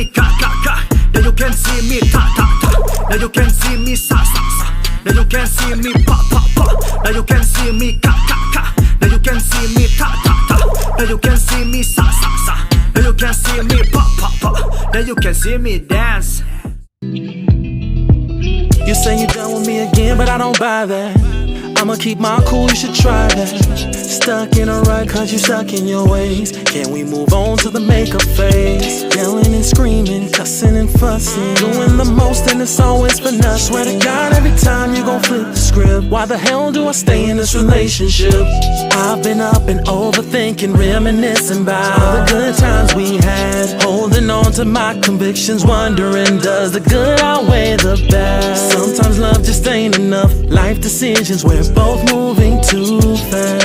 me ka ka ka. Now you can see me ta ta ta. Now you can see me sa sa sa. Now you can see me pa pa pa. Now you can see me ka ka ka. Now you can see me ta ta ta. Now you can see me sa sa sa. Now you can see me pa pa pa. Now you can see me dance. You say you're done with me again, but I don't buy that. I'ma keep my cool, you should try that. Stuck in a rut cause you stuck in your ways. Can we move on to the makeup phase? Yelling and screaming, cussing and fussing, doing the most and it's always for nothing. Swear to God every time you gon' flip the script. Why the hell do I stay in this relationship? I've been up and overthinking, reminiscing about all the good times we had, holding on to my convictions, wondering does the good outweigh the bad? Sometimes love just ain't enough. Life decisions, we're both moving too fast.